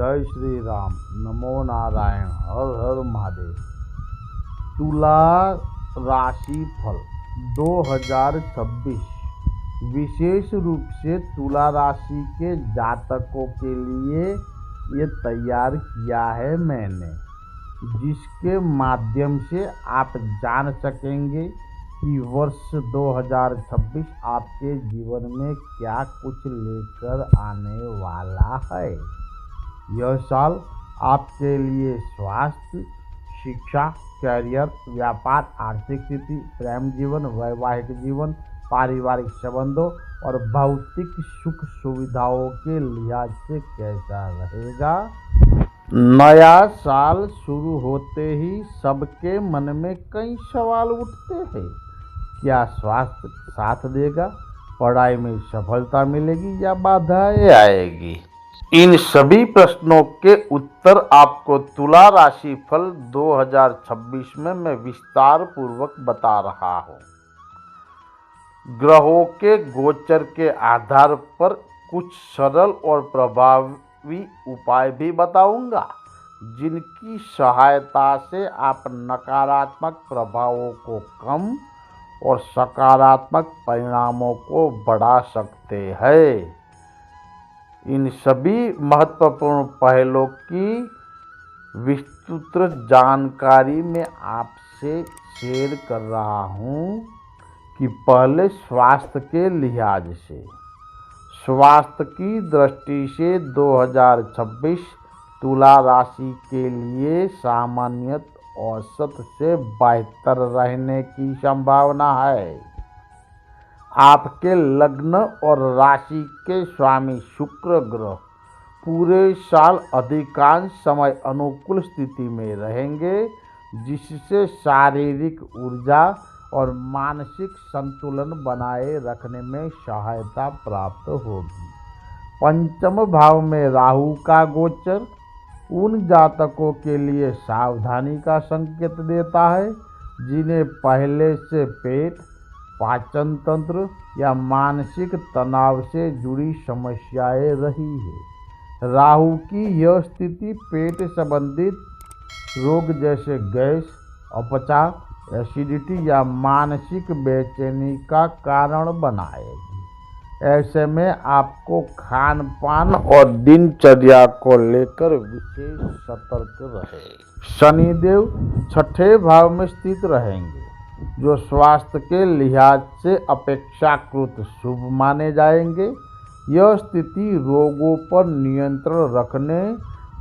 जय श्री राम। नमो नारायण। हर हर महादेव। तुला राशि फल 2026 विशेष रूप से तुला राशि के जातकों के लिए ये तैयार किया है मैंने, जिसके माध्यम से आप जान सकेंगे कि वर्ष 2026 आपके जीवन में क्या कुछ लेकर आने वाला है। यह साल आपके लिए स्वास्थ्य, शिक्षा, करियर, व्यापार, आर्थिक स्थिति, प्रेम जीवन, वैवाहिक जीवन, पारिवारिक संबंधों और भौतिक सुख सुविधाओं के लिहाज से कैसा रहेगा। नया साल शुरू होते ही सबके मन में कई सवाल उठते हैं। क्या स्वास्थ्य साथ देगा? पढ़ाई में सफलता मिलेगी या बाधाएं आएगी? इन सभी प्रश्नों के उत्तर आपको तुला राशि फल 2026 में मैं विस्तार पूर्वक बता रहा हूँ। ग्रहों के गोचर के आधार पर कुछ सरल और प्रभावी उपाय भी बताऊंगा, जिनकी सहायता से आप नकारात्मक प्रभावों को कम और सकारात्मक परिणामों को बढ़ा सकते हैं। इन सभी महत्वपूर्ण पहलों की विस्तृत जानकारी मैं आपसे शेयर कर रहा हूँ कि पहले स्वास्थ्य के लिहाज से। स्वास्थ्य की दृष्टि से 2026 तुला राशि के लिए सामान्य औसत से बेहतर रहने की संभावना है। आपके लग्न और राशि के स्वामी शुक्र ग्रह पूरे साल अधिकांश समय अनुकूल स्थिति में रहेंगे, जिससे शारीरिक ऊर्जा और मानसिक संतुलन बनाए रखने में सहायता प्राप्त होगी। पंचम भाव में राहु का गोचर उन जातकों के लिए सावधानी का संकेत देता है जिन्हें पहले से पेट, पाचन तंत्र या मानसिक तनाव से जुड़ी समस्याएं रही है। राहु की यह स्थिति पेट संबंधित रोग जैसे गैस, अपचार, एसिडिटी या मानसिक बेचैनी का कारण बनाएगी। ऐसे में आपको खान पान और दिनचर्या को लेकर विशेष सतर्क रहे। शनिदेव छठे भाव में स्थित रहेंगे, जो स्वास्थ्य के लिहाज से अपेक्षाकृत शुभ माने जाएंगे। यह स्थिति रोगों पर नियंत्रण रखने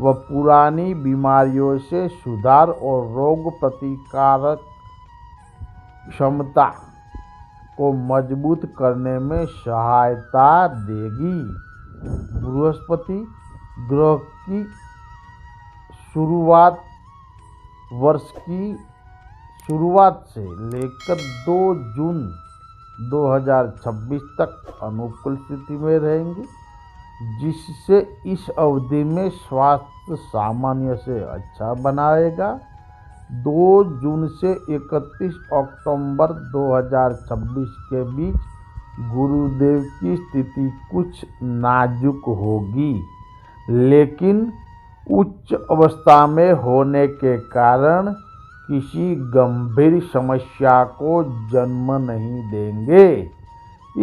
व पुरानी बीमारियों से सुधार और रोग प्रतिकारक क्षमता को मजबूत करने में सहायता देगी। बृहस्पति ग्रह की शुरुआत वर्ष की शुरुआत से लेकर 2 जून 2026 तक अनुकूल स्थिति में रहेंगे, जिससे इस अवधि में स्वास्थ्य सामान्य से अच्छा बनाएगा। 2 जून से 31 अक्टूबर 2026 के बीच गुरुदेव की स्थिति कुछ नाजुक होगी, लेकिन उच्च अवस्था में होने के कारण किसी गंभीर समस्या को जन्म नहीं देंगे।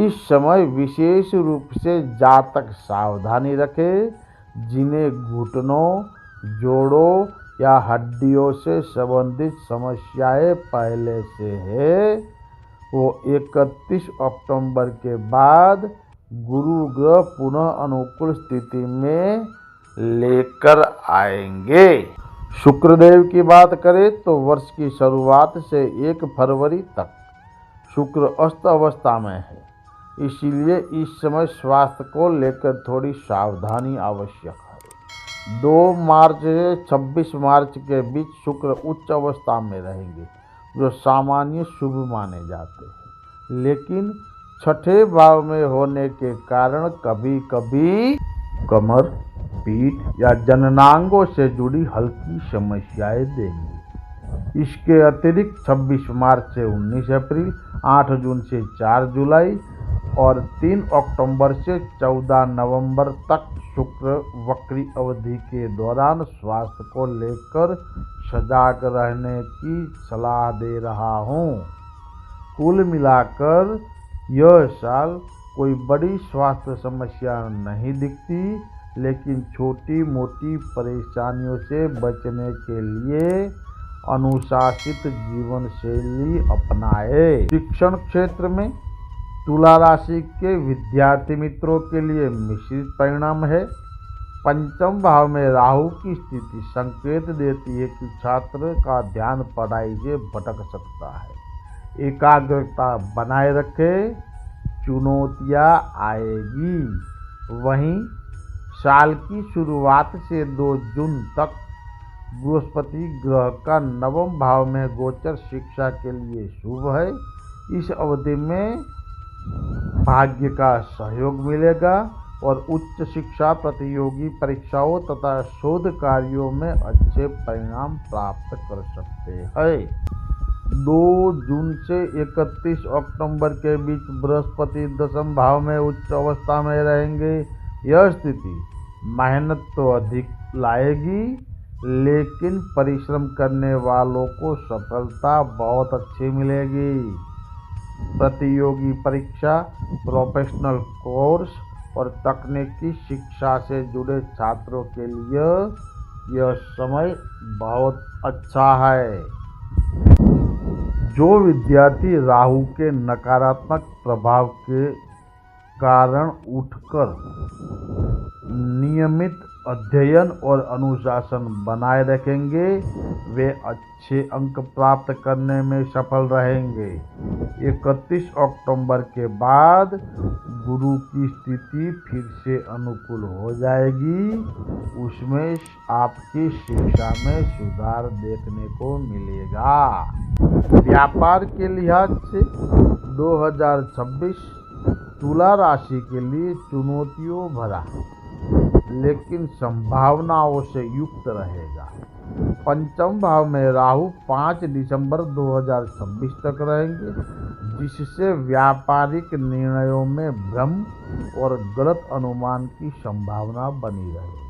इस समय विशेष रूप से जातक सावधानी रखें, जिन्हें घुटनों, जोड़ों या हड्डियों से संबंधित समस्याएं पहले से है। वो 31 अक्टूबर के बाद गुरु ग्रह पुनः अनुकूल स्थिति में लेकर आएंगे। शुक्रदेव की बात करें तो वर्ष की शुरुआत से 1 फरवरी तक शुक्र अस्त अवस्था में है, इसीलिए इस समय स्वास्थ्य को लेकर थोड़ी सावधानी आवश्यक है। 2 मार्च से 26 मार्च के बीच शुक्र उच्च अवस्था में रहेंगे, जो सामान्य शुभ माने जाते हैं, लेकिन छठे भाव में होने के कारण कभी कभी कमर, पीठ या जननांगों से जुड़ी हल्की समस्याएं देंगे। इसके अतिरिक्त 26 मार्च से 19 अप्रैल, 8 जून से 4 जुलाई और 3 अक्टूबर से 14 नवंबर तक शुक्र वक्री अवधि के दौरान स्वास्थ्य को लेकर सजग रहने की सलाह दे रहा हूँ। कुल मिलाकर यह साल कोई बड़ी स्वास्थ्य समस्या नहीं दिखती, लेकिन छोटी मोटी परेशानियों से बचने के लिए अनुशासित जीवन शैली अपनाए। शिक्षण क्षेत्र में तुला राशि के विद्यार्थी मित्रों के लिए मिश्रित परिणाम है। पंचम भाव में राहु की स्थिति संकेत देती है कि छात्र का ध्यान पढ़ाई से भटक सकता है। एकाग्रता बनाए रखें, चुनौतियां आएगी। वहीं साल की शुरुआत से 2 जून तक बृहस्पति ग्रह का 9वें भाव में गोचर शिक्षा के लिए शुभ है। इस अवधि में भाग्य का सहयोग मिलेगा और उच्च शिक्षा, प्रतियोगी परीक्षाओं तथा शोध कार्यों में अच्छे परिणाम प्राप्त कर सकते हैं। 2 जून से 31 अक्टूबर के बीच बृहस्पति 10वें भाव में उच्च अवस्था में रहेंगे। यह स्थिति मेहनत तो अधिक लाएगी, लेकिन परिश्रम करने वालों को सफलता बहुत अच्छी मिलेगी। प्रतियोगी परीक्षा, प्रोफेशनल कोर्स और तकनीकी शिक्षा से जुड़े छात्रों के लिए यह समय बहुत अच्छा है। जो विद्यार्थी राहु के नकारात्मक प्रभाव के कारण उठकर नियमित अध्ययन और अनुशासन बनाए रखेंगे, वे अच्छे अंक प्राप्त करने में सफल रहेंगे। 31 अक्टूबर के बाद गुरु की स्थिति फिर से अनुकूल हो जाएगी। उसमें आपकी शिक्षा में सुधार देखने को मिलेगा। व्यापार के लिहाज से 2026 तुला राशि के लिए चुनौतियों भरा लेकिन संभावनाओं से युक्त रहेगा। पंचम भाव में राहु 5 दिसंबर 2026 तक रहेंगे, जिससे व्यापारिक निर्णयों में भ्रम और गलत अनुमान की संभावना बनी रहेगी।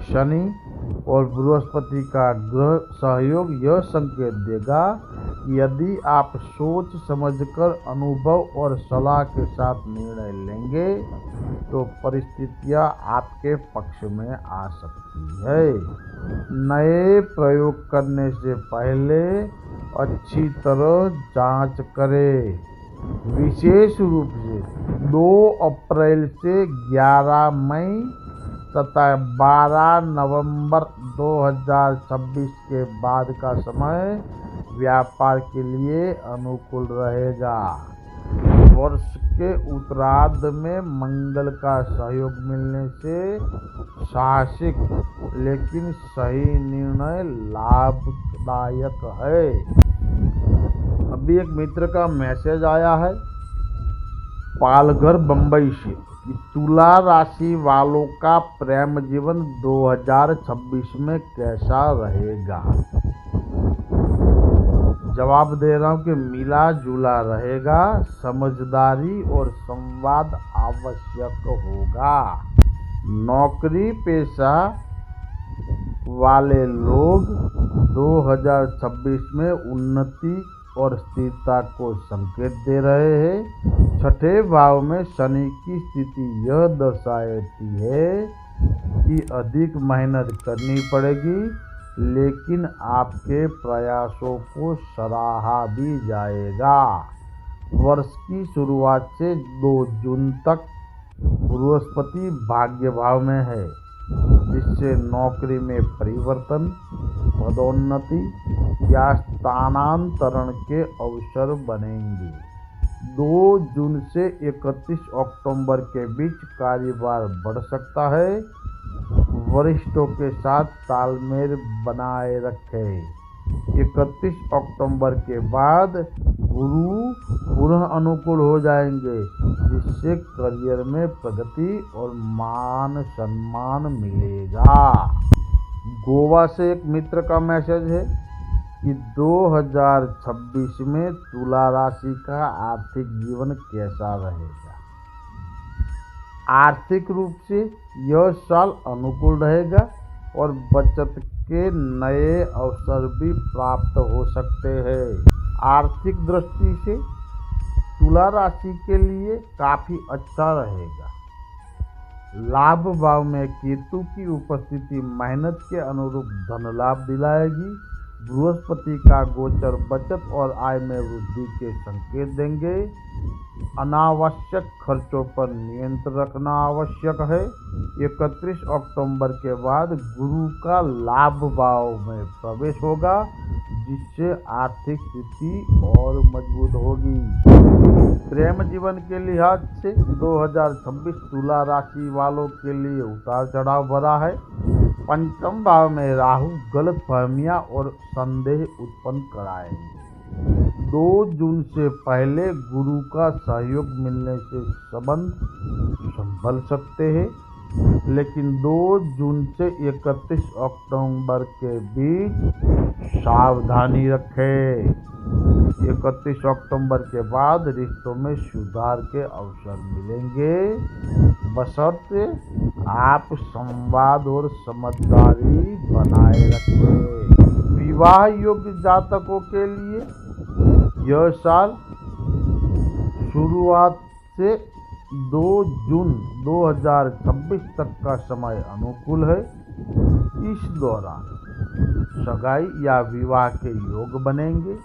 शनि और बृहस्पति का ग्रह सहयोग यह संकेत देगा कि यदि आप सोच समझकर अनुभव और सलाह के साथ निर्णय लेंगे तो परिस्थितियां आपके पक्ष में आ सकती है। नए प्रयोग करने से पहले अच्छी तरह जांच करें। विशेष रूप से 2 अप्रैल से 11 मई तथा 12 नवंबर 2026 के बाद का समय व्यापार के लिए अनुकूल रहेगा। वर्ष के उत्तरार्ध में मंगल का सहयोग मिलने से साहसिक लेकिन सही निर्णय लाभदायक है। अभी एक मित्र का मैसेज आया है पालघर बंबई से कि तुला राशि वालों का प्रेम जीवन 2026 में कैसा रहेगा। जवाब दे रहा हूँ कि मिला जुला रहेगा, समझदारी और संवाद आवश्यक होगा। नौकरी पेशा वाले लोग 2026 में उन्नति और स्थिरता को संकेत दे रहे हैं। 6ठे भाव में शनि की स्थिति यह दर्शाती है कि अधिक मेहनत करनी पड़ेगी, लेकिन आपके प्रयासों को सराहा भी जाएगा। वर्ष की शुरुआत से 2 जून तक बृहस्पति भाग्य भाव में है, जिससे नौकरी में परिवर्तन, पदोन्नति या स्थानांतरण के अवसर बनेंगे। 2 जून से 31 अक्टूबर के बीच कार्यभार बढ़ सकता है। वरिष्ठों के साथ तालमेल बनाए रखें। 31 अक्टूबर के बाद गुरु पुनः अनुकूल हो जाएंगे, जिससे करियर में प्रगति और मान सम्मान मिलेगा। गोवा से एक मित्र का मैसेज है कि 2026 में तुला राशि का आर्थिक जीवन कैसा रहेगा। आर्थिक रूप से यह साल अनुकूल रहेगा और बचत के नए अवसर भी प्राप्त हो सकते हैं। आर्थिक दृष्टि से तुला राशि के लिए काफी अच्छा रहेगा। लाभ भाव में केतु की उपस्थिति मेहनत के अनुरूप धन लाभ दिलाएगी। बृहस्पति का गोचर बचत और आय में वृद्धि के संकेत देंगे। अनावश्यक खर्चों पर नियंत्रण रखना आवश्यक है। 31 अक्टूबर के बाद गुरु का लाभ भाव में प्रवेश होगा, जिससे आर्थिक स्थिति और मजबूत होगी। प्रेम जीवन के लिहाज से 2026 तुला राशि वालों के लिए उतार चढ़ाव भरा है। पंचम भाव में राहु गलत फहमियां और संदेह उत्पन्न कराएंगे। 2 जून से पहले गुरु का सहयोग मिलने से संबंध संभल सकते हैं, लेकिन 2 जून से 31 अक्टूबर के बीच सावधानी रखें। 31 अक्टूबर के बाद रिश्तों में सुधार के अवसर मिलेंगे, बशर्ते आप संवाद और समझदारी बनाए रखें। विवाह योग्य जातकों के लिए यह साल शुरुआत से 2 जून 2026 तक का समय अनुकूल है। इस दौरान सगाई या विवाह के योग बनेंगे।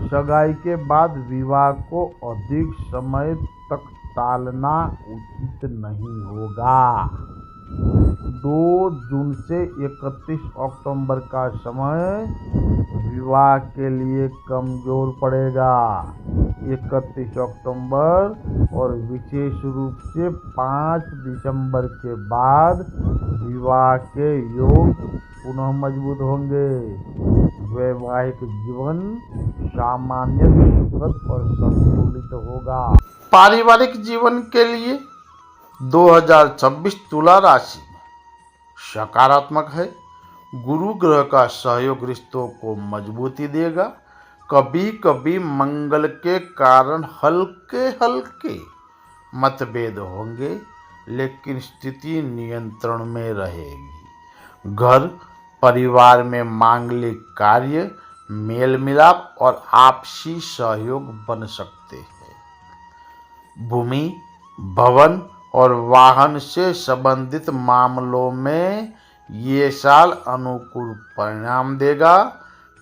सगाई के बाद विवाह को अधिक समय तक टालना उचित नहीं होगा। 2 जून से 31 अक्टूबर का समय विवाह के लिए कमजोर पड़ेगा। 31 अक्टूबर और विशेष रूप से 5 दिसंबर के बाद विवाह के योग पुनः मजबूत होंगे। वैवाहिक जीवन सामान्य सुखद और संतुलित होगा। पारिवारिक जीवन के लिए 2026 तुला राशि में सकारात्मक है। गुरु ग्रह का सहयोग रिश्तों को मजबूती देगा। कभी कभी मंगल के कारण हल्के हल्के मतभेद होंगे, लेकिन स्थिति नियंत्रण में रहेगी। घर परिवार में मांगलिक कार्य, मेल मिलाप और आपसी सहयोग बन सकते हैं। भूमि, भवन और वाहन से संबंधित मामलों में ये साल अनुकूल परिणाम देगा।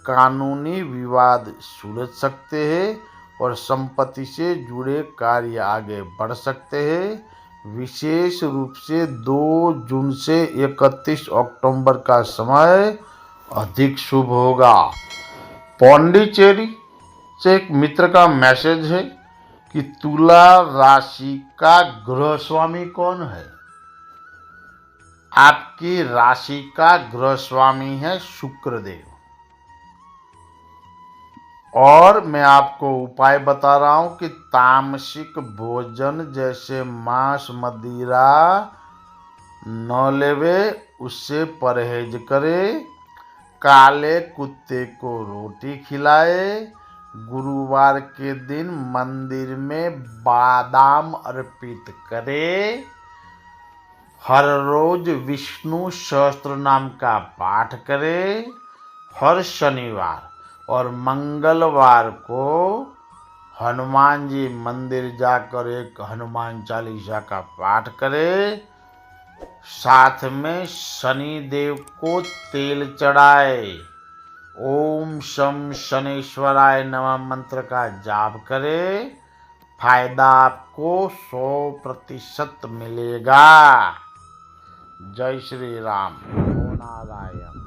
कानूनी विवाद सुलझ सकते हैं और संपत्ति से जुड़े कार्य आगे बढ़ सकते हैं। विशेष रूप से 2 जून से 31 अक्टूबर का समय अधिक शुभ होगा। पौंडीचेरी से एक मित्र का मैसेज है कि तुला राशि का ग्रह स्वामी कौन है। आपकी राशि का ग्रह स्वामी है शुक्रदेव। और मैं आपको उपाय बता रहा हूं कि तामसिक भोजन जैसे मांस मदिरा न लेवे, उससे परहेज करे। काले कुत्ते को रोटी खिलाए। गुरुवार के दिन मंदिर में बादाम अर्पित करे। हर रोज विष्णु सहस्त्र नाम का पाठ करे। हर शनिवार और मंगलवार को हनुमान जी मंदिर जाकर एक हनुमान चालीसा का पाठ करे। साथ में शनि देव को तेल चढ़ाए। ओम शम शनेश्वराय नमः मंत्र का जाप करे। फायदा आपको 100% मिलेगा। जय श्री राम। नमो नारायण।